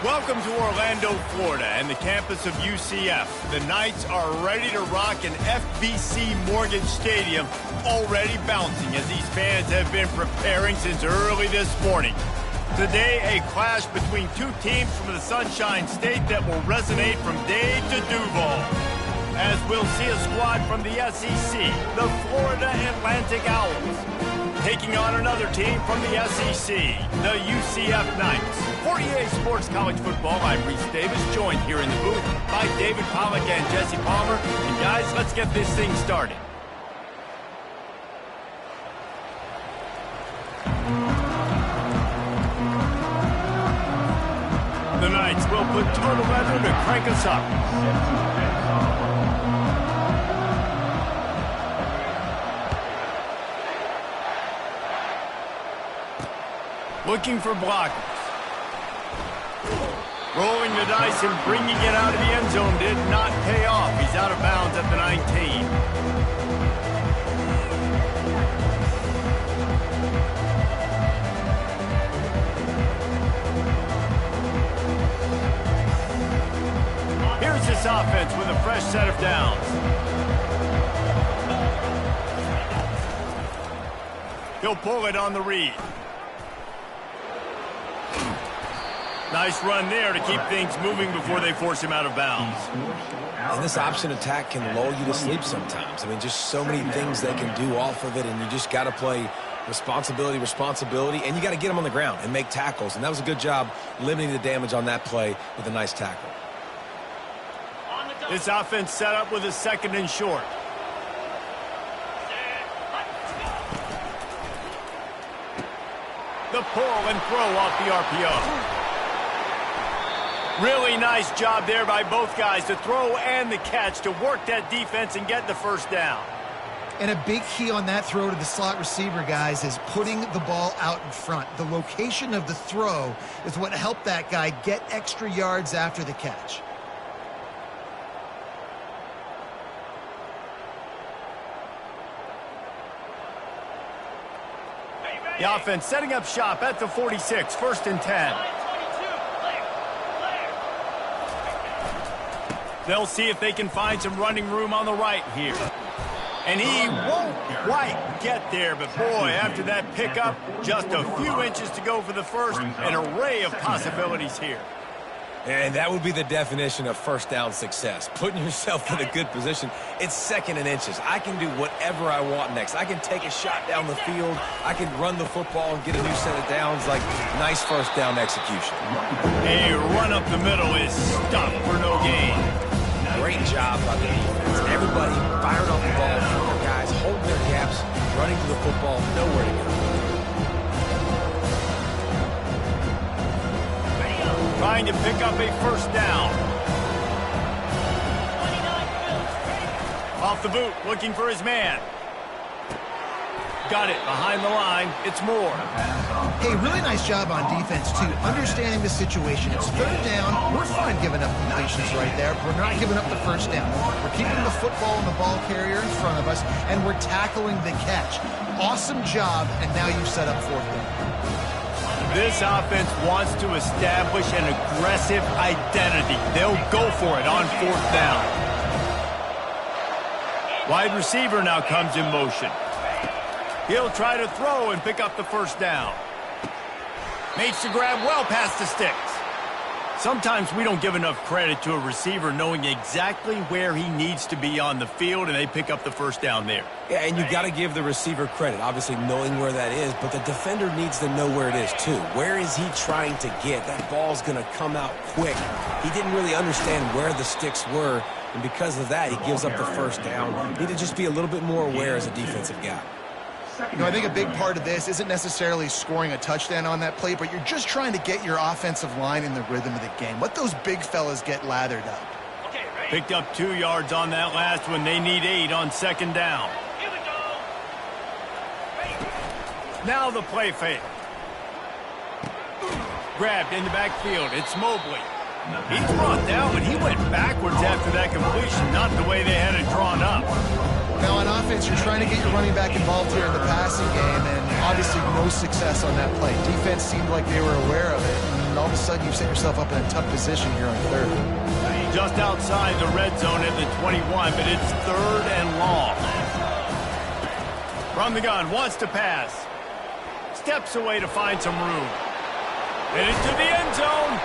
Welcome to Orlando, Florida, and the campus of UCF. The Knights are ready to rock an FBC Mortgage Stadium, already bouncing as these fans have been preparing since early this morning. Today, a clash between two teams from the Sunshine State that will resonate from Dade to Duval. As we'll see a squad from the SEC, the Florida Atlantic Owls, taking on another team from the SEC, the UCF Knights. For EA Sports College Football, I'm Reese Davis, joined here in the booth by David Pollack and Jesse Palmer. And guys, let's get this thing started. The Knights will put total leather to crank us up. Looking for blockers. Rolling the dice and bringing it out of the end zone did not pay off. He's out of bounds at the 19. Here's this offense with a fresh set of downs. He'll pull it on the read. Nice run there to keep things moving before they force him out of bounds. And this option attack can lull you to sleep sometimes. I mean, just so many things they can do off of it, and you just got to play responsibility, and you got to get them on the ground and make tackles. And that was a good job limiting the damage on that play with a nice tackle. This offense set up with a second and short. The pull and throw off the RPO. Really nice job there by both guys, the throw and the catch, to work that defense and get the first down. And a big key on that throw to the slot receiver, guys, is putting the ball out in front. The location of the throw is what helped that guy get extra yards after the catch. The offense setting up shop at the 46, 1st and 10. They'll see if they can find some running room on the right here. And he won't quite get there, but boy, after that pickup, just a few inches to go for the first. An array of possibilities here. And that would be the definition of first down success. Putting yourself in a good position. It's 2nd and inches. I can do whatever I want next. I can take a shot down the field. I can run the football and get a new set of downs. Like, nice first down execution. A run up the middle is stopped for no gain. Great job by the defense. Everybody firing off the ball from their guys, holding their gaps, running to the football, nowhere to go. Trying to pick up a first down. Off the boot, looking for his man. Got it behind the line. It's Moore. Hey, really nice job on defense, too. Understanding the situation. It's 3rd down. We're fine giving up completions right there. We're not giving up the first down. We're keeping the football and the ball carrier in front of us, and we're tackling the catch. Awesome job, and now you've set up 4th down. This offense wants to establish an aggressive identity. They'll go for it on 4th down. Wide receiver now comes in motion. He'll try to throw and pick up the first down. Makes the grab well past the sticks. Sometimes we don't give enough credit to a receiver knowing exactly where he needs to be on the field, and they pick up the first down there. Yeah, and you've got to give the receiver credit, obviously knowing where that is, but the defender needs to know where it is too. Where is he trying to get? That ball's going to come out quick. He didn't really understand where the sticks were, and because of that, he gives up the first down. Need to just be a little bit more aware as a defensive guy. You know, I think a big part of this isn't necessarily scoring a touchdown on that play, but you're just trying to get your offensive line in the rhythm of the game. Let those big fellas get lathered up. Picked up 2 yards on that last one. They need 8 on 2nd down. Now the play fake. Grabbed in the backfield. It's Mobley. He's brought down, but he went backwards after that completion, not the way they had it drawn up. Now on offense, you're trying to get your running back involved here in the passing game, and obviously no success on that play. Defense seemed like they were aware of it. and all of a sudden you set yourself up in a tough position here on third. Just outside the red zone at the 21, but it's third and long. From the gun, wants to pass. Steps away to find some room. Headed to the end zone.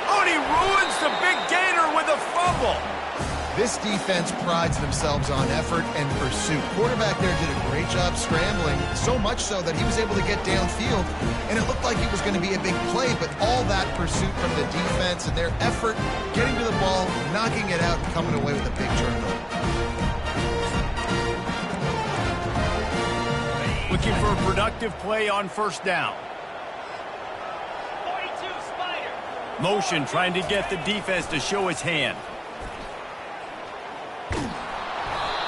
Oh, and he ruins the big gainer with a fumble. This defense prides themselves on effort and pursuit. Quarterback there did a great job scrambling, so much so that he was able to get downfield, and it looked like it was going to be a big play, but all that pursuit from the defense and their effort, getting to the ball, knocking it out, and coming away with a big turnover. Looking for a productive play on first down. 42 Spider. Motion trying to get the defense to show his hand.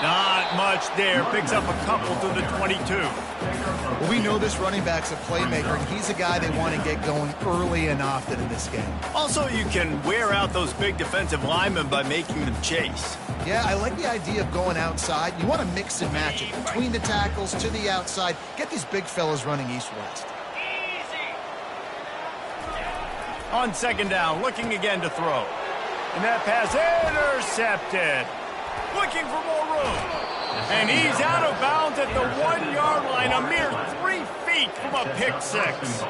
Not much there. Picks up a couple to the 22. Well, we know this running back's a playmaker, and he's a guy they want to get going early and often in this game. Also, you can wear out those big defensive linemen by making them chase. Yeah, I like the idea of going outside. You want to mix and match it. Between the tackles, to the outside. Get these big fellas running east-west. On second down, looking again to throw. And that pass intercepted. Looking for more room. And he's out of bounds at the 1-yard line, a mere 3 feet from a pick six.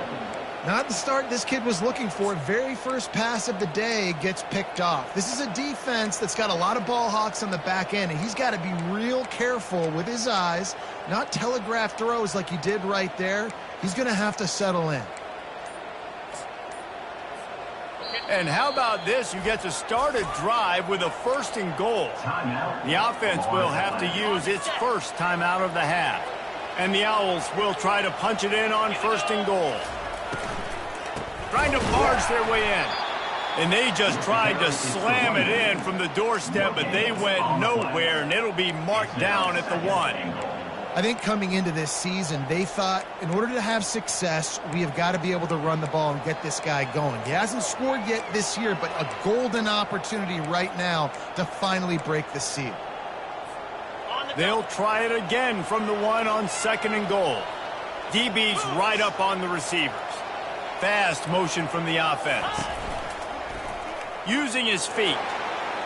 Not the start this kid was looking for. Very first pass of the day gets picked off. This is a defense that's got a lot of ball hawks on the back end, and he's got to be real careful with his eyes, not telegraph throws like he did right there. He's going to have to settle in. And how about this? You get to start a drive with a first and goal. The offense will have to use its first timeout of the half. And the Owls will try to punch it in on first and goal. Trying to barge their way in. And they just tried to slam it in from the doorstep, but they went nowhere, and it'll be marked down at the 1. I think coming into this season, they thought in order to have success, we have got to be able to run the ball and get this guy going. He hasn't scored yet this year, but a golden opportunity right now to finally break the seal. They'll try it again from the 1 on second and goal. DB's right up on the receivers. Fast motion from the offense. Using his feet.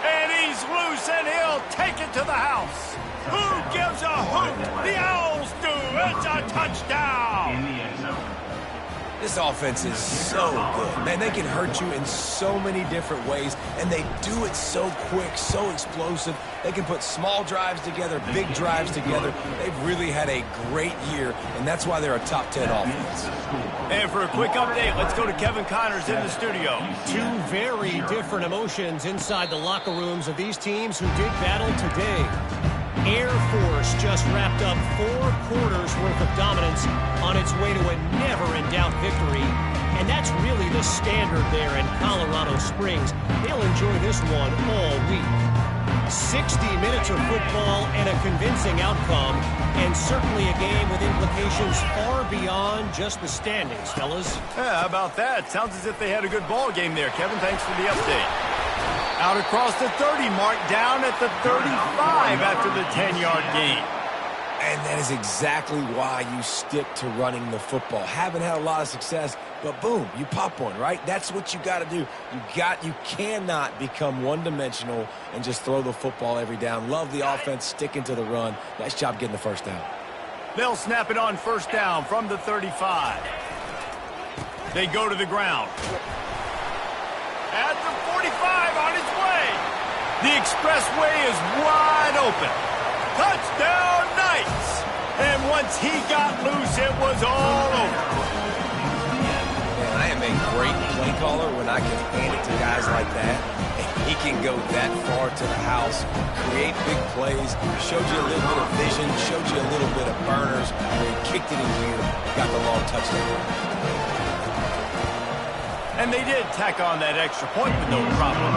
And he's loose, and he'll take it to the house. Who gives a hoot? The Owls do. It's a touchdown. This offense is so good. Man, they can hurt you in so many different ways, and they do it so quick, so explosive. They can put small drives together, big drives together. They've really had a great year, and that's why they're a top 10 offense. And for a quick update, let's go to Kevin Connors in the studio. Two very different emotions inside the locker rooms of these teams who did battle today. Air Force just wrapped up 4 quarters worth of dominance on its way to a never-in-doubt victory. And that's really the standard there in Colorado Springs. They'll enjoy this one all week. 60 minutes of football and a convincing outcome, and certainly a game with implications far beyond just the standings, fellas. Yeah, how about that? Sounds as if they had a good ball game there, Kevin. Thanks for the update. Out across the 30 mark, down at the 35 after the 10-yard gain. And that is exactly why you stick to running the football. Haven't had a lot of success, but boom, you pop one, right? That's what you got to do. You cannot become one-dimensional and just throw the football every down. Love the offense, sticking to the run. Nice job getting the first down. They'll snap it on first down from the 35. They go to the ground. At the 45 on his way. The expressway is wide open. Touchdown, Knights! And once he got loose, it was all over. Man, I am a great play caller when I can hand it to guys like that. And he can go that far to the house, create big plays, showed you a little bit of vision, showed you a little bit of burners, and he kicked it in gear, got the long touchdown. And they did tack on that extra point with no problem.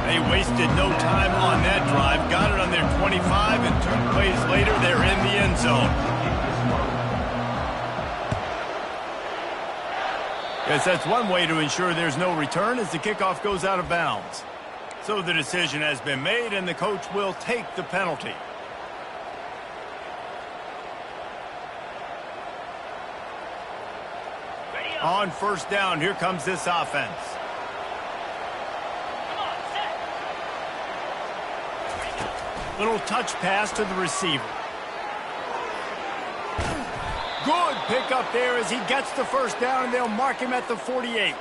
They wasted no time on that drive, got it on their 25, and 2 plays later, they're in the end zone. Yes, that's one way to ensure there's no return as the kickoff goes out of bounds. So the decision has been made, and the coach will take the penalty. On first down, here comes this offense. Little touch pass to the receiver. Good pickup there as he gets the first down, and they'll mark him at the 48.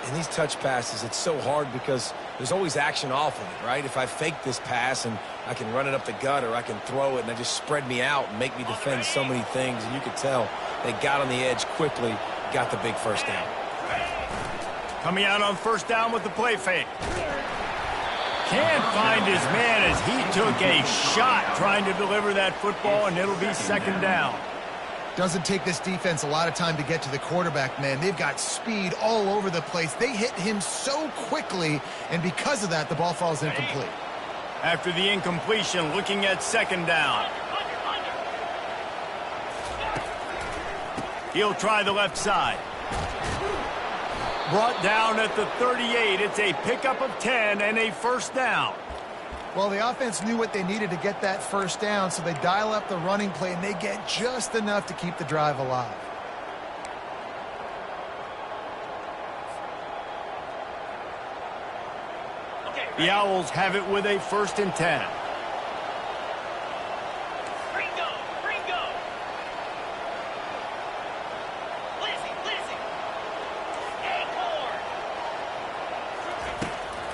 In these touch passes, it's so hard because there's always action off of it, right? If I fake this pass and I can run it up the gut or I can throw it and they just spread me out and make me defend so many things, and you could tell they got on the edge quickly, got the big first down. Coming out on first down with the play fake. Can't find his man as he took a shot trying to deliver that football, and it'll be second down. Doesn't take this defense a lot of time to get to the quarterback, man. They've got speed all over the place. They hit him so quickly, and because of that, the ball falls incomplete. After the incompletion, looking at second down. He'll try the left side. Brought down at the 38. It's a pickup of 10 and a first down. Well, the offense knew what they needed to get that first down, so they dial up the running play, and they get just enough to keep the drive alive. The Owls have it with a 1st and 10.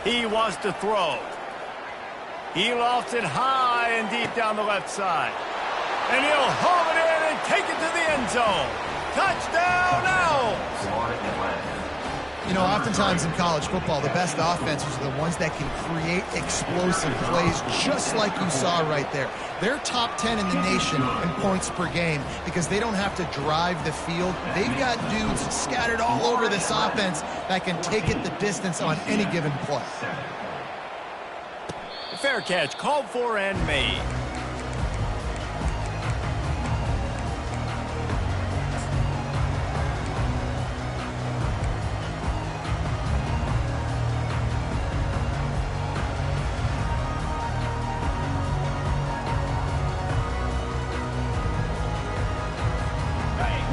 He wants to throw. He lofts it high and deep down the left side. And he'll haul it in and take it to the end zone. Touchdown, Owls! You know, oftentimes in college football, the best offenses are the ones that can create explosive plays, just like you saw right there. They're top 10 in the nation in points per game because they don't have to drive the field. They've got dudes scattered all over this offense that can take it the distance on any given play. Fair catch, called for and made.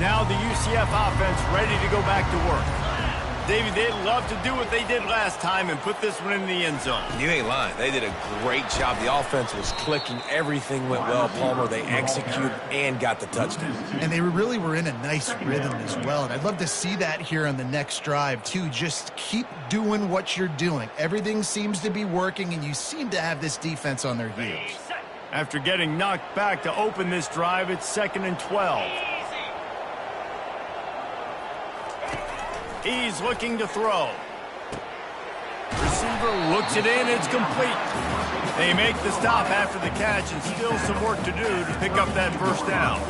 Now the UCF offense ready to go back to work. Davey, they'd love to do what they did last time and put this one in the end zone. You ain't lying. They did a great job. The offense was clicking. Everything went well, Palmer. They executed and got the touchdown. And they really were in a nice rhythm as well. And I'd love to see that here on the next drive, too. Just keep doing what you're doing. Everything seems to be working, and you seem to have this defense on their heels. After getting knocked back to open this drive, it's 2nd and 12. He's looking to throw. Receiver looks it in. It's complete. They make the stop after the catch, and still some work to do to pick up that first down.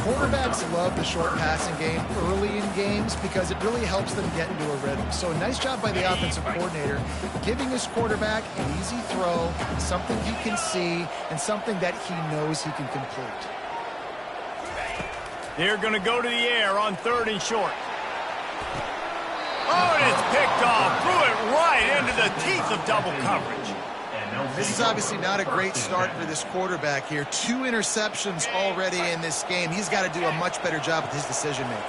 Quarterbacks love the short passing game early in games because it really helps them get into a rhythm. So a nice job by the offensive coordinator giving his quarterback an easy throw, something he can see, and something that he knows he can complete. They're going to go to the air on 3rd and short. Oh, and it's picked off. Threw it right into the teeth of double coverage. This is obviously not a great start for this quarterback here. 2 interceptions already in this game. He's got to do a much better job with his decision-making.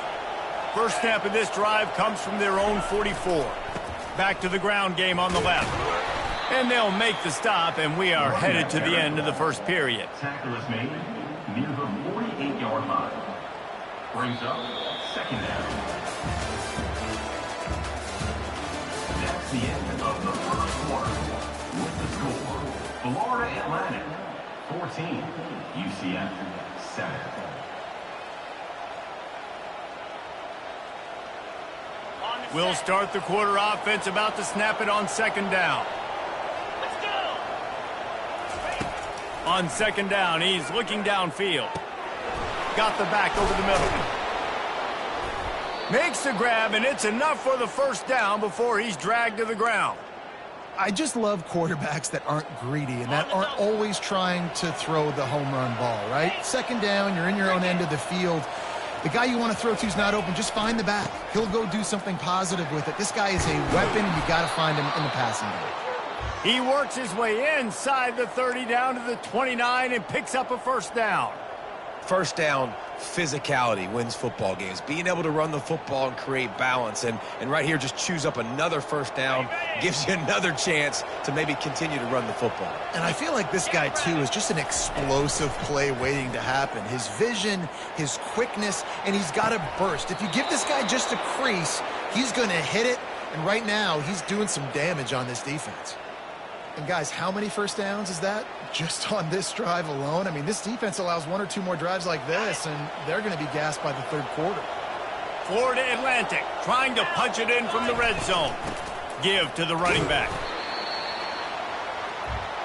First snap of this drive comes from their own 44. Back to the ground game on the left. And they'll make the stop, and we are headed to the end of the first period. Tackle is made near the 48-yard line. Brings up 2nd down. That's the end of the first quarter. With the score, Florida Atlantic 14, UCF 7. We'll start the quarter offense, about to snap it on 2nd down. Let's go! On 2nd down, he's looking downfield. Got the back over the middle. Makes the grab, and it's enough for the first down before he's dragged to the ground. I just love quarterbacks that aren't greedy and that aren't always trying to throw the home run ball, right? 2nd down, you're in your own end of the field. The guy you want to throw to is not open. Just find the back. He'll go do something positive with it. This guy is a weapon, and you got to find him in the passing game. He works his way inside the 30 down to the 29 and picks up a first down. First down, physicality wins football games. Being able to run the football and create balance. And right here, just choose up another first down, gives you another chance to maybe continue to run the football. And I feel like this guy, too, is just an explosive play waiting to happen. His vision, his quickness, and he's got a burst. If you give this guy just a crease, he's going to hit it. And right now, he's doing some damage on this defense. And guys, how many first downs is that just on this drive alone? I mean, this defense allows 1 or 2 more drives like this, and they're going to be gassed by the third quarter. Florida Atlantic trying to punch it in from the red zone. Give to the running back.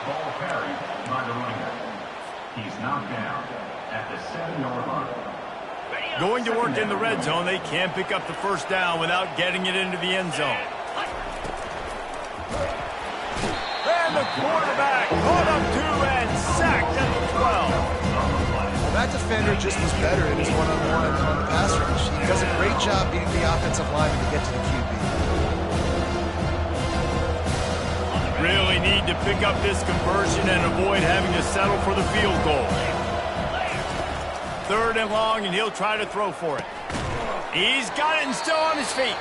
Ball carried by the running back. He's knocked down at the 7-yard line. Going to work in the red zone, they can't pick up the first down without getting it into the end zone. And the quarterback caught up 2 and sacked at the 12. Well, that defender just was better in his one-on-one on the pass rush. He does a great job beating the offensive lineman to get to the QB. Really need to pick up this conversion and avoid having to settle for the field goal. 3rd and long, and he'll try to throw for it. He's got it and still on his feet.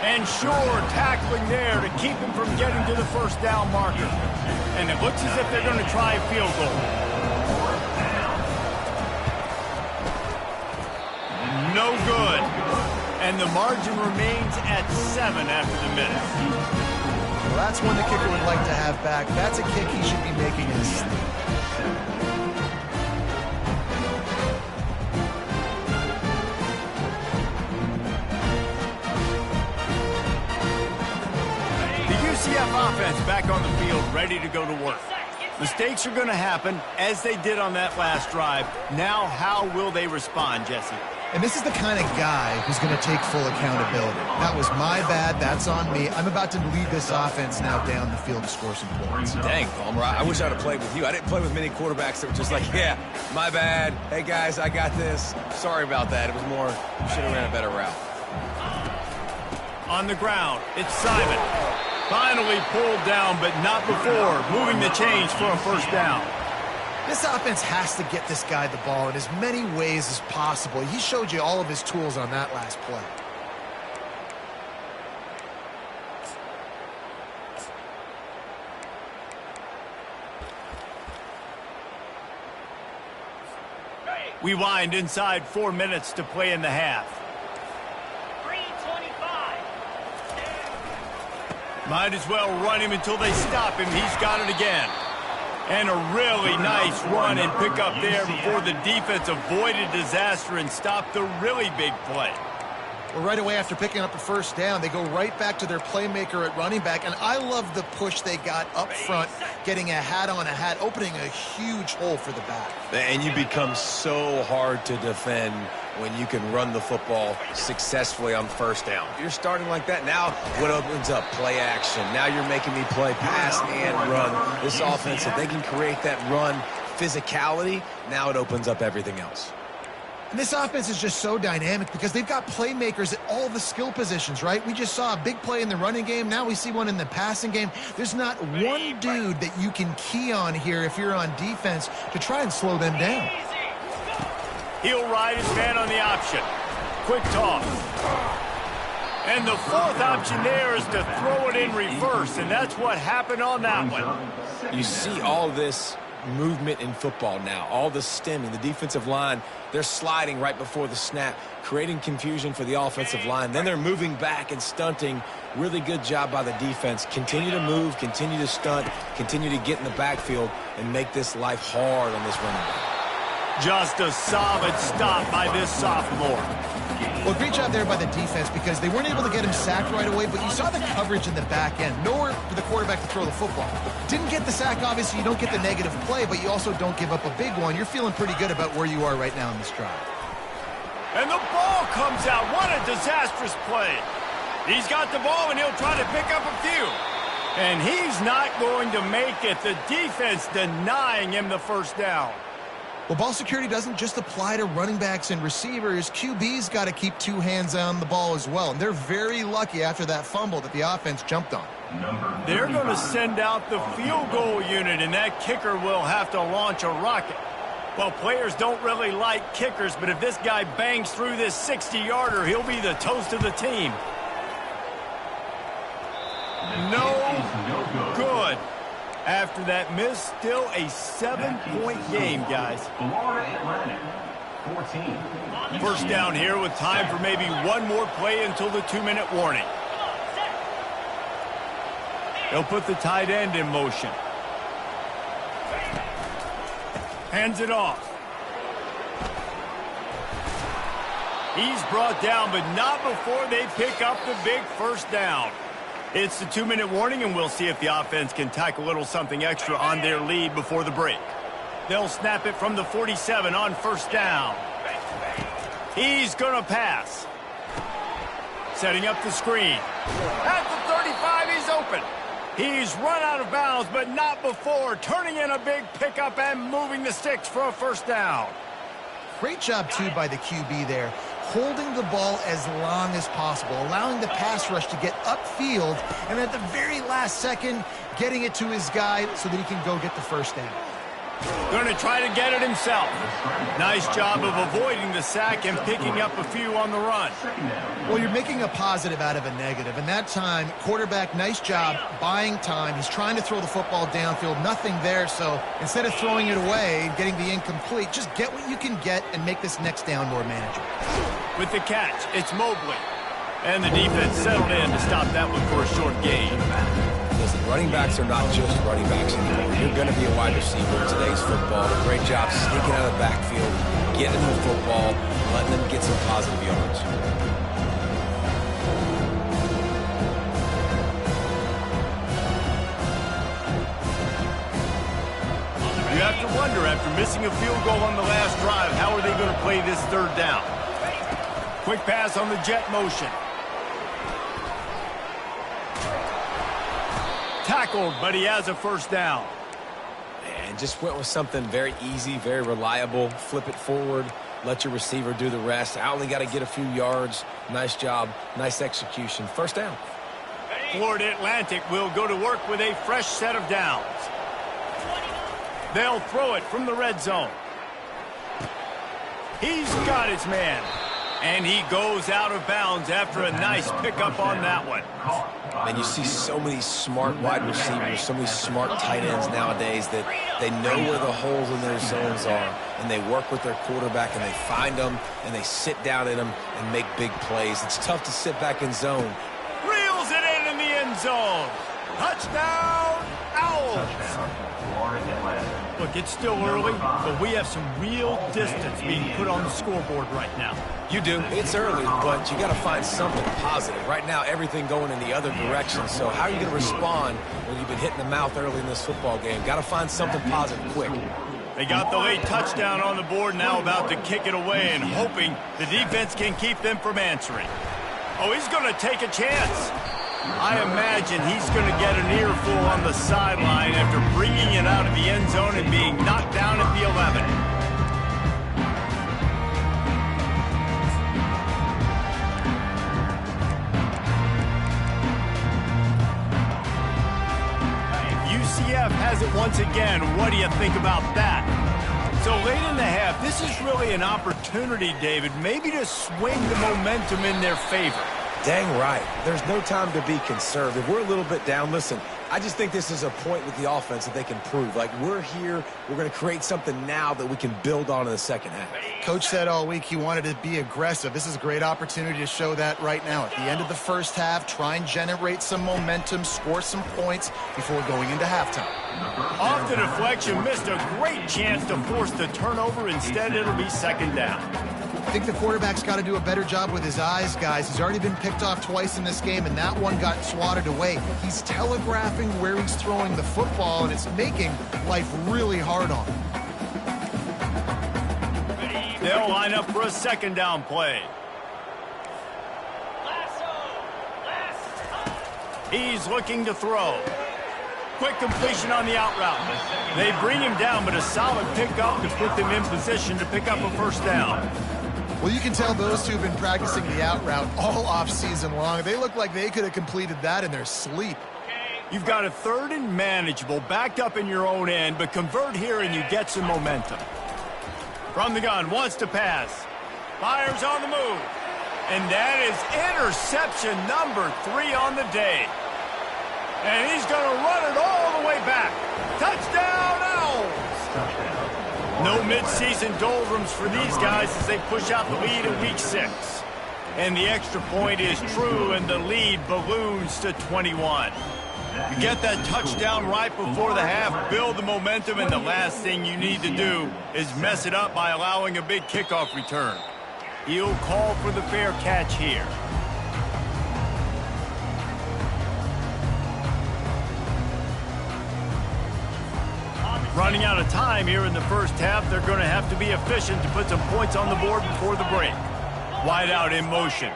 And sure, tackling there to keep him from getting to the first down marker. And it looks as if they're going to try a field goal. No good. And the margin remains at 7 after the minute. Well, that's one the kicker would like to have back. That's a kick he should be making in his sleep. UCF offense back on the field, ready to go to work. Mistakes are going to happen, as they did on that last drive. Now, how will they respond, Jesse? And this is the kind of guy who's going to take full accountability. That was my bad. That's on me. I'm about to lead this offense now down the field to score some points. Dang, Palmer, I wish I'd have played with you. I didn't play with many quarterbacks that were just like, yeah, my bad. Hey, guys, I got this. Sorry about that. It was more, should have ran a better route. On the ground, it's Simon. Finally pulled down, but not before moving the chains for a first down. This offense has to get this guy the ball in as many ways as possible. He showed you all of his tools on that last play. We wind inside 4 minutes to play in the half. Might as well run him until they stop him. He's got it again. And a really nice run and pick up there before the defense avoided disaster and stopped the really big play. Well, right away after picking up a first down, they go right back to their playmaker at running back. And I love the push they got up front, getting a hat on a hat, opening a huge hole for the back. And you become so hard to defend when you can run the football successfully on first down. If you're starting like that, now what opens up? Play action. Now you're making me play pass and run. This offense, if they can create that run physicality, now it opens up everything else. And this offense is just so dynamic because they've got playmakers at all the skill positions, right? We just saw a big play in the running game. Now we see one in the passing game. There's not one dude that you can key on here if you're on defense to try and slow them down. He'll ride his man on the option. Quick toss. And the 4th option there is to throw it in reverse, and that's what happened on that one. You see all this movement in football now, all the stemming, the defensive line, they're sliding right before the snap, creating confusion for the offensive line. Then they're moving back and stunting. Really good job by the defense. Continue to move, continue to stunt, continue to get in the backfield and make this life hard on this running back. Just a solid stop by this sophomore. Well, great job there by the defense because they weren't able to get him sacked right away, but you saw the coverage in the back end. Nowhere for the quarterback to throw the football. Didn't get the sack, obviously. You don't get the negative play, but you also don't give up a big one. You're feeling pretty good about where you are right now in this drive. And the ball comes out. What a disastrous play. He's got the ball, and he'll try to pick up a few. And he's not going to make it. The defense denying him the first down. Well, ball security doesn't just apply to running backs and receivers. QB's got to keep 2 hands on the ball as well. And they're very lucky after that fumble that the offense jumped on. They're going to send out the field goal unit, and that kicker will have to launch a rocket. Well, players don't really like kickers, but if this guy bangs through this 60-yarder, he'll be the toast of the team. No good. After that miss, still a 7-point game, guys. Florida Atlantic, 14. First down here with time for maybe one more play until the 2-minute warning. They'll put the tight end in motion. Hands it off. He's brought down, but not before they pick up the big first down. It's the 2-minute warning, and we'll see if the offense can tack a little something extra on their lead before the break. They'll snap it from the 47 on first down. He's going to pass. Setting up the screen. At the 35, he's open. He's run out of bounds, but not before turning in a big pickup and moving the sticks for a first down. Great job, too, by the QB there, holding the ball as long as possible, allowing the pass rush to get upfield, and at the very last second, getting it to his guy so that he can go get the first down. Going to try to get it himself. Nice job of avoiding the sack and picking up a few on the run. Well, you're making a positive out of a negative, and that time, quarterback, nice job buying time. He's trying to throw the football downfield, nothing there, so instead of throwing it away and getting the incomplete, just get what you can get and make this next down more manageable. With the catch, it's Mobley. And the defense settled in to stop that one for a short gain. Listen, running backs are not just running backs anymore. You're going to be a wide receiver in today's football. A great job sneaking out of the backfield, getting the football, letting them get some positive yards. You have to wonder, after missing a field goal on the last drive, how are they going to play this third down? Quick pass on the jet motion. Tackled, but he has a first down. And just went with something very easy, very reliable. Flip it forward, let your receiver do the rest. I only got to get a few yards. Nice job, nice execution. First down. Florida Atlantic will go to work with a fresh set of downs. They'll throw it from the red zone. He's got his man. And he goes out of bounds after a nice pickup on that one. And you see so many smart wide receivers, so many smart tight ends nowadays that they know where the holes in their zones are, and they work with their quarterback, and they find them, and they sit down in them and make big plays. It's tough to sit back in zone. Reels it in the end zone. Touchdown, Owls. Look, it's still early, but we have some real distance being put on the scoreboard right now. You do. It's early, but you got to find something positive. Right now, everything going in the other direction. So how are you going to respond when you've been hitting the mouth early in this football game? Got to find something positive quick. They got the late touchdown on the board, now about to kick it away and hoping the defense can keep them from answering. Oh, he's going to take a chance. I imagine he's going to get an earful on the sideline after bringing it out of the end zone and being knocked down at the 11. UCF has it once again. What do you think about that? So late in the half, this is really an opportunity, David, maybe to swing the momentum in their favor. Dang right. There's no time to be conservative. We're a little bit down. Listen, I just think this is a point with the offense that they can prove. Like, we're here. We're going to create something now that we can build on in the second half. Coach said all week he wanted to be aggressive. This is a great opportunity to show that right now. At the end of the first half, try and generate some momentum, score some points before going into halftime. Off the deflection, missed a great chance to force the turnover. Instead, it'll be second down. I think the quarterback's got to do a better job with his eyes, guys. He's already been picked off twice in this game, and that one got swatted away. He's telegraphing where he's throwing the football, and it's making life really hard on him. They'll line up for a second down play. He's looking to throw. Quick completion on the out route. They bring him down, but a solid pickup to put them in position to pick up a first down. Well, you can tell those two have been practicing the out route all off-season long. They look like they could have completed that in their sleep. You've got a third and manageable, backed up in your own end, but convert here and you get some momentum. From the gun, wants to pass. Fires on the move. And that is interception number 3 on the day. And he's going to run it all the way back. Touchdown, Owls! No mid-season doldrums for these guys as they push out the lead in Week 6. And the extra point is true, and the lead balloons to 21. You get that touchdown right before the half, build the momentum, and the last thing you need to do is mess it up by allowing a big kickoff return. He'll call for the fair catch here. Running out of time here in the first half, they're going to have to be efficient to put some points on the board before the break. Wide out in motion.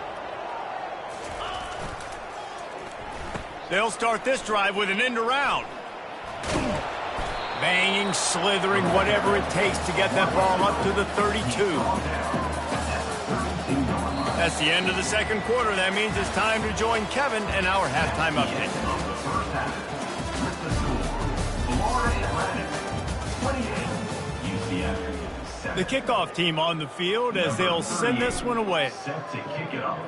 They'll start this drive with an end around. Banging, slithering, whatever it takes to get that ball up to the 32. That's the end of the second quarter. That means it's time to join Kevin and our halftime update. The kickoff team on the field as they'll send this one away. Set to kick it off.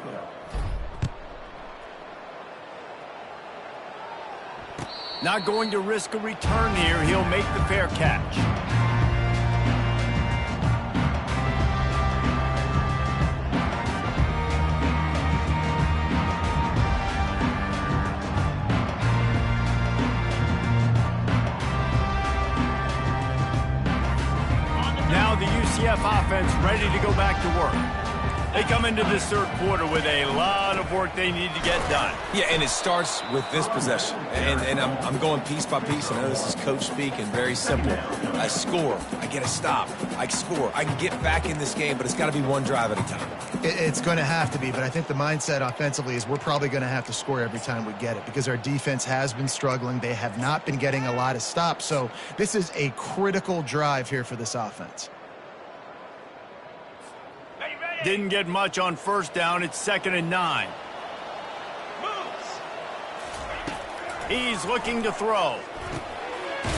Not going to risk a return here. He'll make the fair catch. Now the UCF offense ready to go back to work. They come into this third quarter with a lot of work they need to get done. Yeah, and it starts with this possession. And I'm going piece by piece. I know this is coach speak and very simple. I score. I get a stop. I score. I can get back in this game, but it's got to be one drive at a time. It's going to have to be, but I think the mindset offensively is we're probably going to have to score every time we get it because our defense has been struggling. They have not been getting a lot of stops. So this is a critical drive here for this offense. Didn't get much on first down. It's 2nd and 9. He's looking to throw.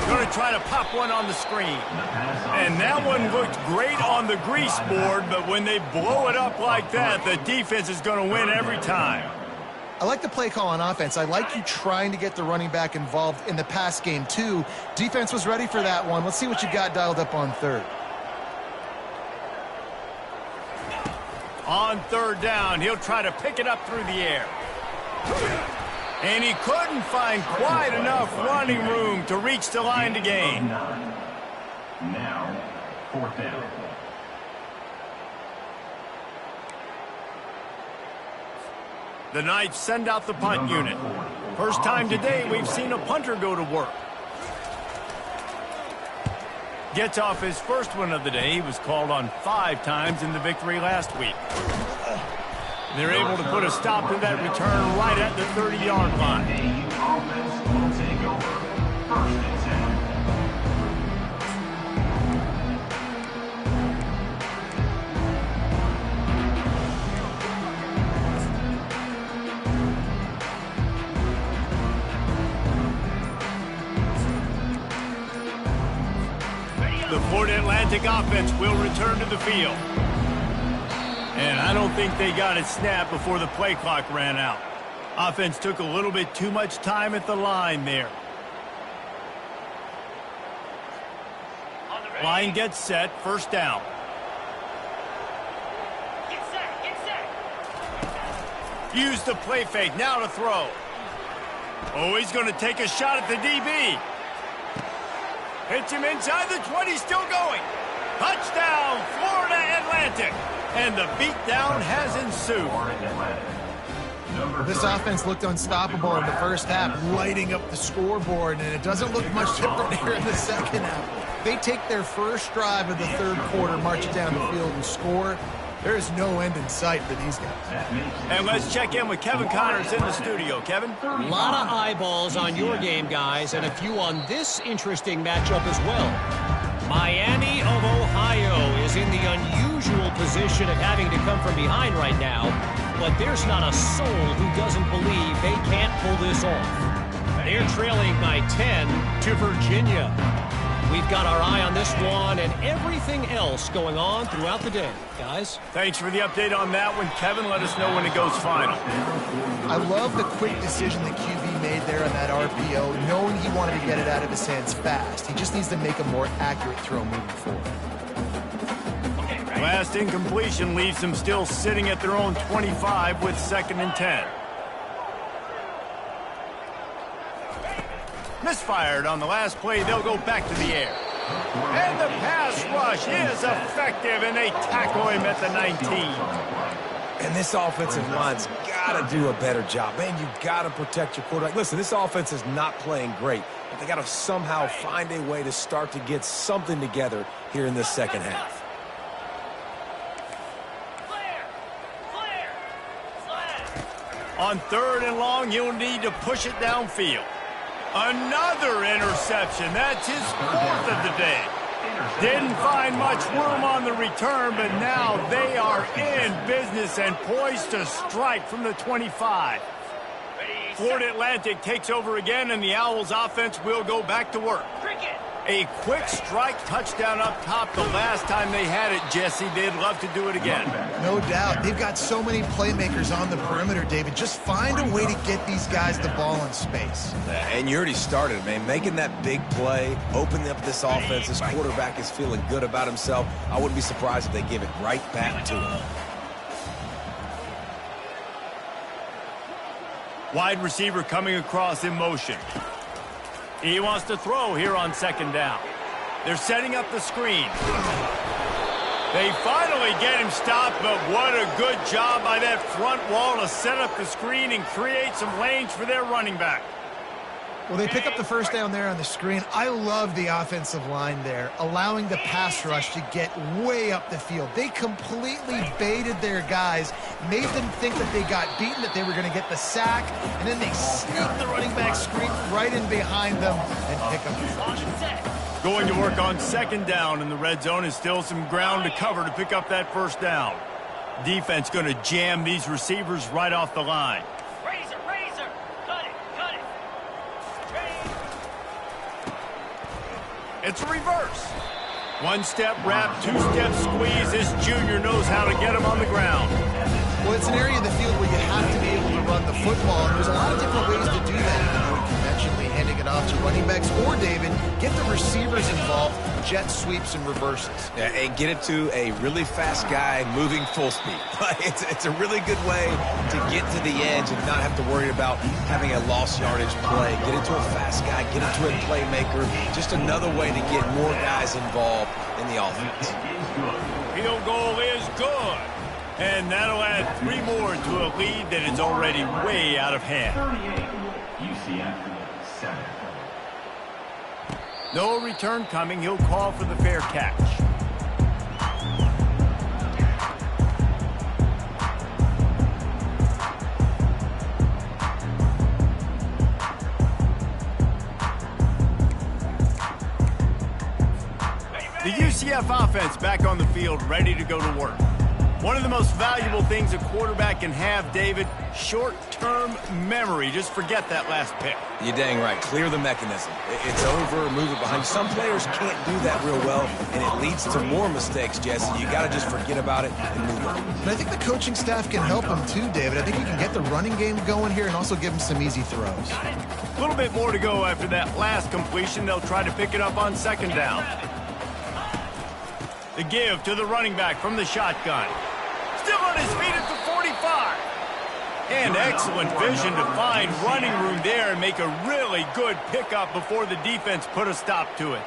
Going to try to pop one on the screen. And that one looked great on the grease board, but when they blow it up like that, the defense is going to win every time. I like the play call on offense. I like you trying to get the running back involved in the pass game, too. Defense was ready for that one. Let's see what you got dialed up on third. On third down, he'll try to pick it up through the air. And he couldn't find quite enough running room to reach the line to gain. Now, 4th down. The Knights send out the punt unit. First time today we've seen a punter go to work. Gets off his first one of the day. He was called on 5 times in the victory last week. They're able to put a stop to that return right at the 30-yard line. Offense will take over. 1st and 10. The Florida Atlantic offense will return to the field. And I don't think they got it snapped before the play clock ran out. Offense took a little bit too much time at the line there. Line gets set, first down. Get set. Use the play fake, now to throw. Oh, he's going to take a shot at the DB. Hits him inside the 20, still going. Touchdown, Florida Atlantic. And the beatdown has ensued. This offense looked unstoppable in the first half, lighting up the scoreboard, and it doesn't look much different here in the second half. They take their first drive of the third quarter, march it down the field, and score. There is no end in sight for these guys. And let's check in with Kevin Connors in the studio. Kevin? A lot of eyeballs on your game, guys, and a few on this interesting matchup as well. Miami of Ohio is in the unusual position of having to come from behind right now, but there's not a soul who doesn't believe they can't pull this off. They're trailing by 10 to Virginia. We've got our eye on this one and everything else going on throughout the day. Guys? Thanks for the update on that one, Kevin. Let us know when it goes final. I love the quick decision the QB made there on that RPO, knowing he wanted to get it out of his hands fast. He just needs to make a more accurate throw moving forward. Last incompletion leaves them still sitting at their own 25 with 2nd and 10. Misfired on the last play. They'll go back to the air. And the pass rush is effective, and they tackle him at the 19. And this offensive line's got to do a better job. Man, you got to protect your quarterback. Listen, this offense is not playing great, but they got to somehow find a way to start to get something together here in this second half. On 3rd and long, you'll need to push it downfield. Another interception. That's his 4th of the day. Didn't find much room on the return, but now they are in business and poised to strike from the 25. Florida Atlantic takes over again, and the Owls offense will go back to work. A quick strike touchdown up top the last time they had it, Jesse. They'd love to do it again. No doubt. They've got so many playmakers on the perimeter, David. Just find a way to get these guys the ball in space. And you already started, man. Making that big play, opening up this offense. This quarterback is feeling good about himself. I wouldn't be surprised if they give it right back to him. Wide receiver coming across in motion. He wants to throw here on 2nd down. They're setting up the screen. They finally get him stopped, but what a good job by that front wall to set up the screen and create some lanes for their running back. Well, they pick up the 1st down there on the screen. I love the offensive line there, allowing the pass rush to get way up the field. They completely baited their guys, made them think that they got beaten, that they were going to get the sack, and then they sneak the running back screen right in behind them and pick up the first. Going to work on 2nd down, and the red zone is still some ground to cover to pick up that 1st down. Defense going to jam these receivers right off the line. It's a reverse. 1-step wrap, 2-step squeeze. This junior knows how to get him on the ground. Well, it's an area of the field where you have to be able to run the football, and there's a lot of different ways to do that. You can do it conventionally, handing it off to running backs, or, David, get the receivers involved, jet sweeps and reverses. Yeah, and get it to a really fast guy moving full speed. It's a really good way to get to the edge and not have to worry about having a lost yardage play. Get it to a fast guy, get it to a playmaker. Just another way to get more guys involved in the offense. Field goal is good. And that'll add 3 more to a lead that is already way out of hand. 38, UCF 7. No return coming. He'll call for the fair catch. The UCF offense back on the field, ready to go to work. One of the most valuable things a quarterback can have, David, short-term memory. Just forget that last pick. You're dang right. Clear the mechanism. It's over, move it behind. Some players can't do that real well, and it leads to more mistakes, Jesse. You got to just forget about it and move on. But I think the coaching staff can help him too, David. I think he can get the running game going here and also give him some easy throws. A little bit more to go after that last completion. They'll try to pick it up on 2nd down. The give to the running back from the shotgun. Still on his feet at the 45. And excellent vision to find running room there and make a really good pickup before the defense put a stop to it.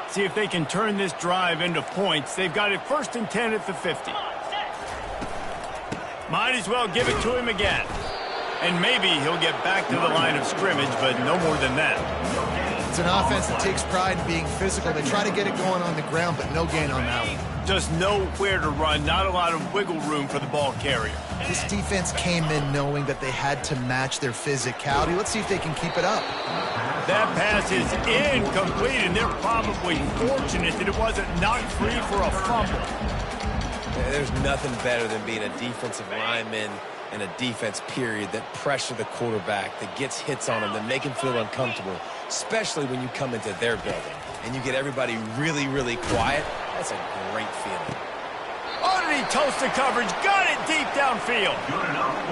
See if they can turn this drive into points. They've got it 1st and 10 at the 50. Might as well give it to him again. And maybe he'll get back to the line of scrimmage, but no more than that. It's an offense that takes pride in being physical. They try to get it going on the ground, but no gain on that one. Just nowhere to run, not a lot of wiggle room for the ball carrier. This defense came in knowing that they had to match their physicality. Let's see if they can keep it up. That pass is incomplete, and they're probably fortunate that it wasn't knocked free for a fumble. Yeah, there's nothing better than being a defensive lineman and a defense period that pressure the quarterback, that gets hits on him, that make him feel uncomfortable, especially when you come into their building. and you get everybody really, really quiet, that's a great feeling. Oh, did he toast the coverage? Got it deep downfield.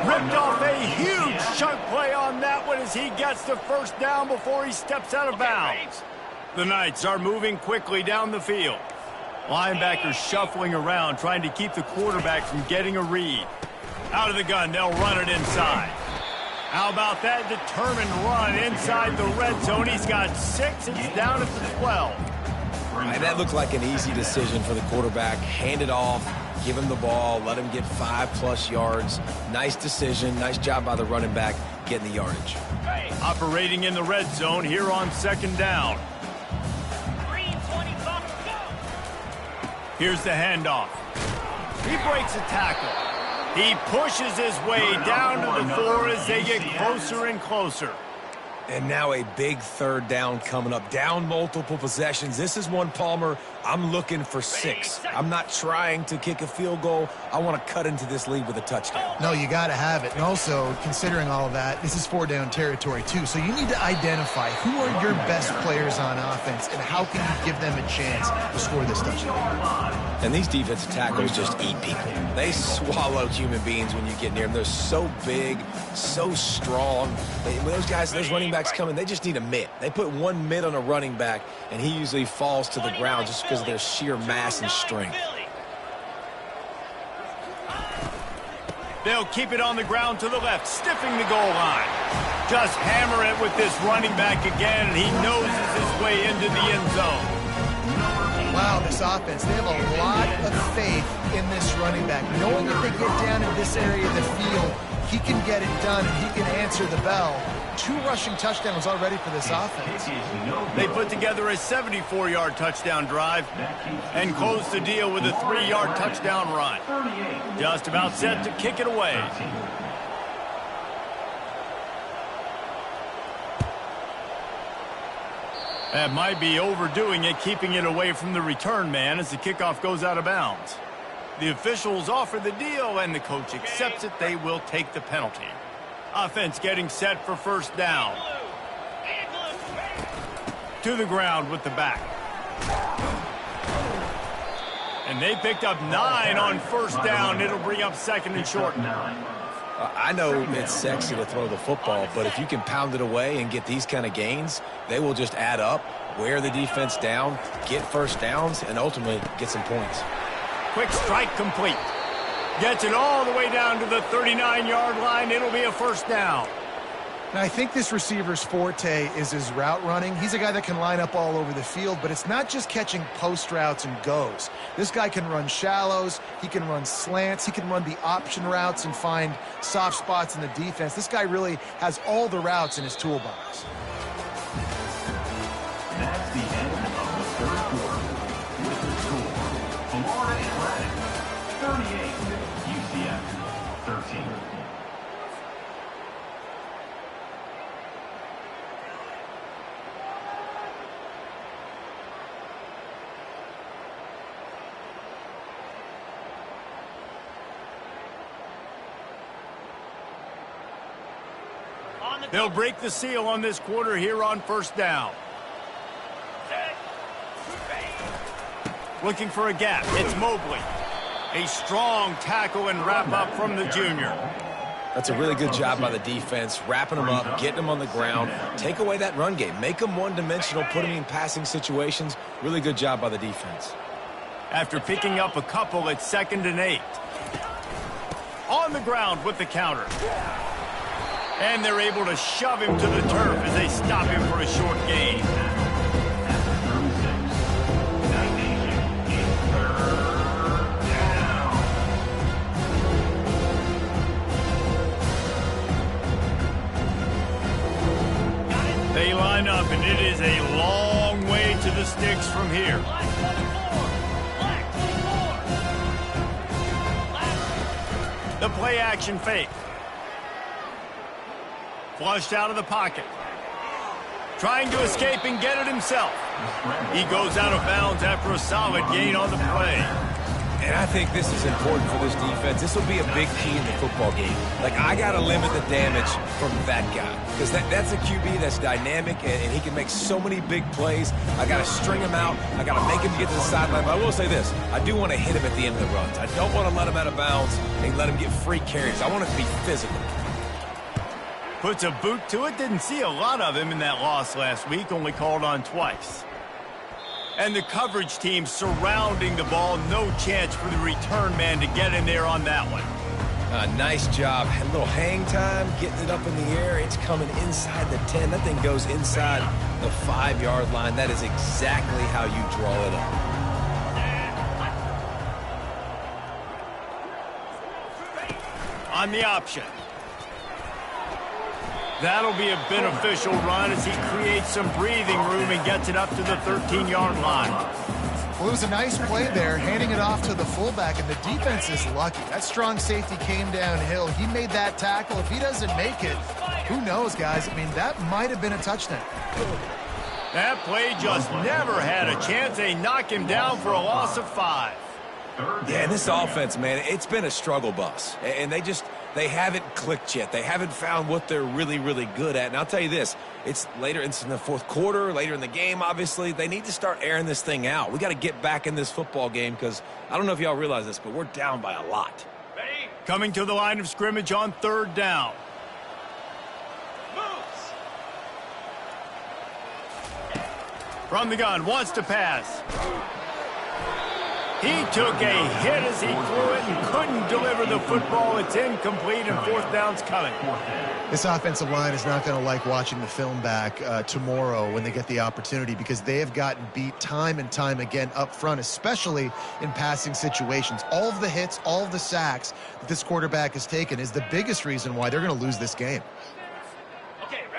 Ripped off a huge chunk play on that one as he gets the first down before he steps out of bounds. The Knights are moving quickly down the field. Linebackers shuffling around, trying to keep the quarterback from getting a read. Out of the gun, they'll run it inside. How about that determined run inside the red zone? He's got 6. It's down at the 12. And that looked like an easy decision for the quarterback. Hand it off, give him the ball, let him get 5+ yards. Nice decision. Nice job by the running back getting the yardage. Operating in the red zone here on second down. Here's the handoff. He breaks a tackle. He pushes his way down to the 4 as they get closer and closer. And now a big third down coming up. Down multiple possessions. This is one, Palmer, I'm looking for 6. I'm not trying to kick a field goal. I want to cut into this lead with a touchdown. No, you got to have it. And also, considering all of that, this is 4-down territory, too. So you need to identify who are your best players on offense and how can you give them a chance to score this touchdown. And these defensive tackles just eat people. They swallow human beings when you get near them. They're so big, so strong. When those guys, those running backs come in, they just need a mitt. They put one mitt on a running back, and he usually falls to the ground just because of their sheer mass and strength. They'll keep it on the ground to the left, stiffing the goal line. Just hammer it with this running back again, and he noses his way into the end zone. Wow, this offense, they have a lot of faith in this running back. Knowing if they get down in this area of the field, he can get it done and he can answer the bell. 2 rushing touchdowns already for this offense. They put together a 74-yard touchdown drive and close the deal with a 3-yard touchdown run. Just about set to kick it away. That might be overdoing it, keeping it away from the return man as the kickoff goes out of bounds. The officials offer the deal, and the coach accepts it. They will take the penalty. Offense getting set for first down. To the ground with the back. And they picked up 9 on first down. It'll bring up second and short. I know it's sexy to throw the football, but if you can pound it away and get these kind of gains, they will just add up, wear the defense down, get first downs, and ultimately get some points. Quick strike complete. Gets it all the way down to the 39-yard line. It'll be a first down. Now, I think this receiver's forte is his route running. He's a guy that can line up all over the field, but it's not just catching post routes and goes. This guy can run shallows, he can run slants, he can run the option routes and find soft spots in the defense. This guy really has all the routes in his toolbox. That's the end of the third quarter. With the score, Florida Atlantic 38, UCF 13. They'll break the seal on this quarter here on first down. Looking for a gap. It's Mobley. A strong tackle and wrap up from the junior. That's a really good job by the defense, wrapping them up, getting them on the ground. Take away that run game. Make them one-dimensional, put them in passing situations. Really good job by the defense. After picking up a couple, it's 2nd and 8. On the ground with the counter. And they're able to shove him to the turf as they stop him for a short gain. They line up, and it is a long way to the sticks from here. The play action fake. Flushed out of the pocket. Trying to escape and get it himself. He goes out of bounds after a solid gain on the play. And I think this is important for this defense. This will be a big key in the football game. Like, I got to limit the damage from that guy. Because that's a QB that's dynamic, and he can make so many big plays. I got to string him out. I got to make him get to the sideline. But I will say this. I do want to hit him at the end of the runs. I don't want to let him out of bounds and let him get free carries. I want it to be physical. Puts a boot to it. Didn't see a lot of him in that loss last week. Only called on twice. And the coverage team surrounding the ball. No chance for the return man to get in there on that one. Nice job. A little hang time, getting it up in the air. It's coming inside the 10. That thing goes inside the 5-yard line. That is exactly how you draw it up. On the option. That'll be a beneficial run as he creates some breathing room and gets it up to the 13-yard line. Well, it was a nice play there, handing it off to the fullback, and the defense is lucky. That strong safety came downhill. He made that tackle. If he doesn't make it, who knows, guys? I mean, that might have been a touchdown. That play just never had a chance. They knock him down for a loss of 5. Yeah, this offense, man, it's been a struggle bus. And they haven't clicked yet. They haven't found what they're really, really good at. And I'll tell you this, it's in the fourth quarter, later in the game, obviously. They need to start airing this thing out. We got to get back in this football game because I don't know if y'all realize this, but we're down by a lot. Coming to the line of scrimmage on 3rd down. Moves. From the gun, wants to pass. He took a hit as he threw it and couldn't deliver the football. It's incomplete, and 4th down's coming. This offensive line is not going to like watching the film back tomorrow when they get the opportunity because they have gotten beat time and time again up front, especially in passing situations. All of the hits, all of the sacks that this quarterback has taken is the biggest reason why they're going to lose this game.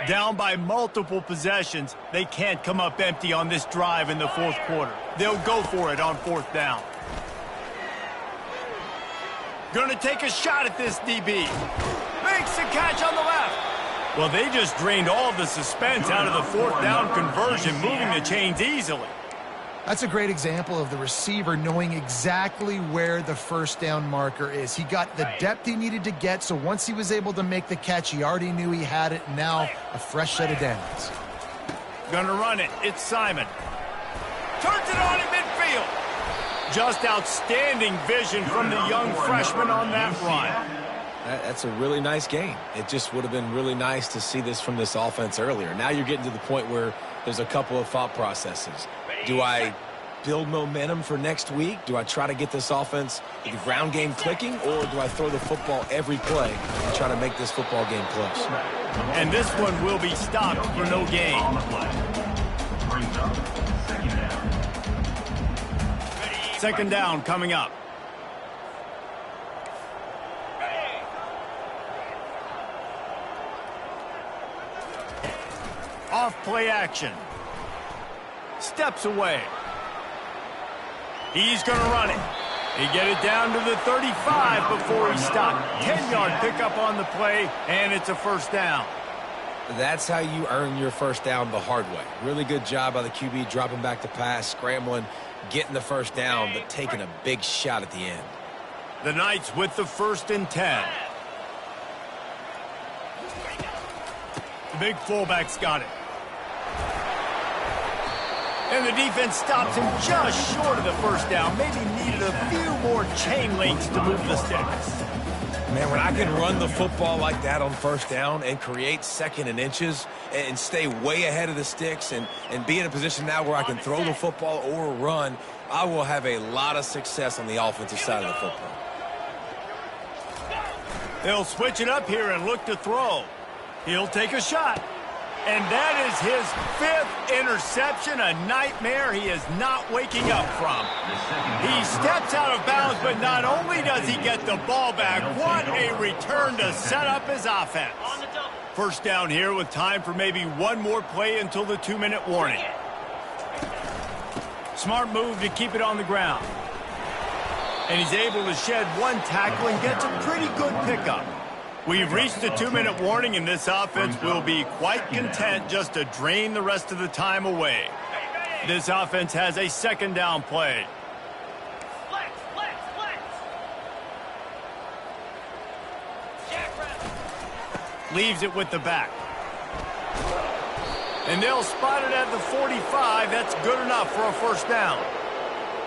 Down by multiple possessions, they can't come up empty on this drive in the 4th quarter. They'll go for it on 4th down. Gonna take a shot at this DB. Makes the catch on the left. Well, they just drained all of the suspense out of the 4th down conversion, moving the chains easily. That's a great example of the receiver knowing exactly where the 1st down marker is. He got the depth he needed to get, so once he was able to make the catch, he already knew he had it. Now, a fresh set of downs. Gonna run it. It's Simon. Turns it on in midfield. Just outstanding vision from the young freshman on that run. That's a really nice game. It just would have been really nice to see this from this offense earlier. Now you're getting to the point where there's a couple of thought processes. Do I build momentum for next week? Do I try to get this offense, the ground game clicking, or do I throw the football every play and try to make this football game close? And this one will be stopped for no gain. Brings up 2nd down. 2nd down coming up. Off play action. Steps away. He's going to run it. He get it down to the 35 before he stopped. 10-yard pickup on the play, and it's a 1st down. That's how you earn your 1st down the hard way. Really good job by the QB dropping back to pass, scrambling, getting the 1st down, but taking a big shot at the end. The Knights with the 1st and 10. The big fullback's got it. And the defense stops him just short of the 1st down. Maybe needed a few more chain links to move the sticks. Man, when I can run the football like that on 1st down and create 2nd and inches and stay way ahead of the sticks and be in a position now where I can throw the football or run, I will have a lot of success on the offensive side of the football. They'll switch it up here and look to throw. He'll take a shot. And that is his 5th interception, a nightmare he is not waking up from. He steps out of bounds, but not only does he get the ball back, what a return to set up his offense. 1st down here with time for maybe one more play until the 2-minute warning. Smart move to keep it on the ground. And he's able to shed one tackle and gets a pretty good pickup. We've reached the 2-minute warning, and this offense will be quite content just to drain the rest of the time away. This offense has a 2nd down play. Leaves it with the back. And they'll spot it at the 45. That's good enough for a first down.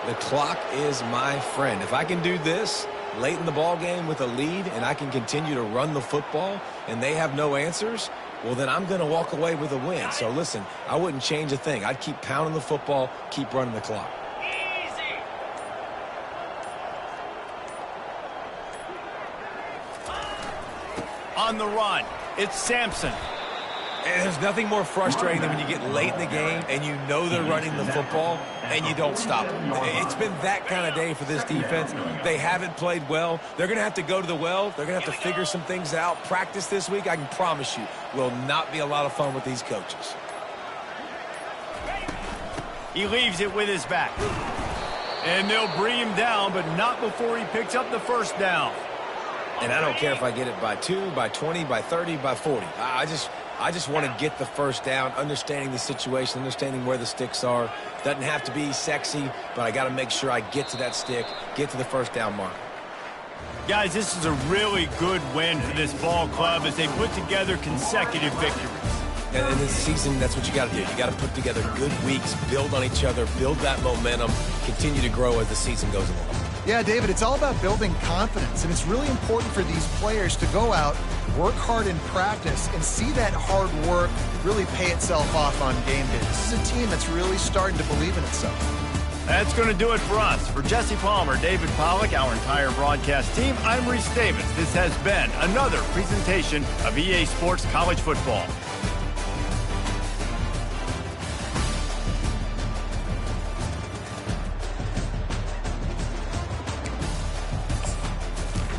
The clock is my friend. If I can do this late in the ball game with a lead and I can continue to run the football and they have no answers, well, then I'm going to walk away with a win. So, listen, I wouldn't change a thing. I'd keep pounding the football, keep running the clock. On the run, it's Sampson. And there's nothing more frustrating than when you get late in the game and you know they're running the football and you don't stop them. It's been that kind of day for this defense. They haven't played well. They're going to have to go to the well. They're going to have to figure some things out. Practice this week, I can promise you, will not be a lot of fun with these coaches. He leaves it with his back. And they'll bring him down, but not before he picks up the first down. And I don't care if I get it by 2, by 20, by 30, by 40. I just want to get the first down, understanding the situation, understanding where the sticks are. Doesn't have to be sexy, but I got to make sure I get to that stick, get to the first down mark. Guys, this is a really good win for this ball club as they put together consecutive victories. And in this season, that's what you got to do. You got to put together good weeks, build on each other, build that momentum, continue to grow as the season goes along. Yeah, David, it's all about building confidence, and it's really important for these players to go out, work hard in practice, and see that hard work really pay itself off on game day. This is a team that's really starting to believe in itself. That's going to do it for us. For Jesse Palmer, David Pollack, our entire broadcast team, I'm Reese Davis. This has been another presentation of EA Sports College Football.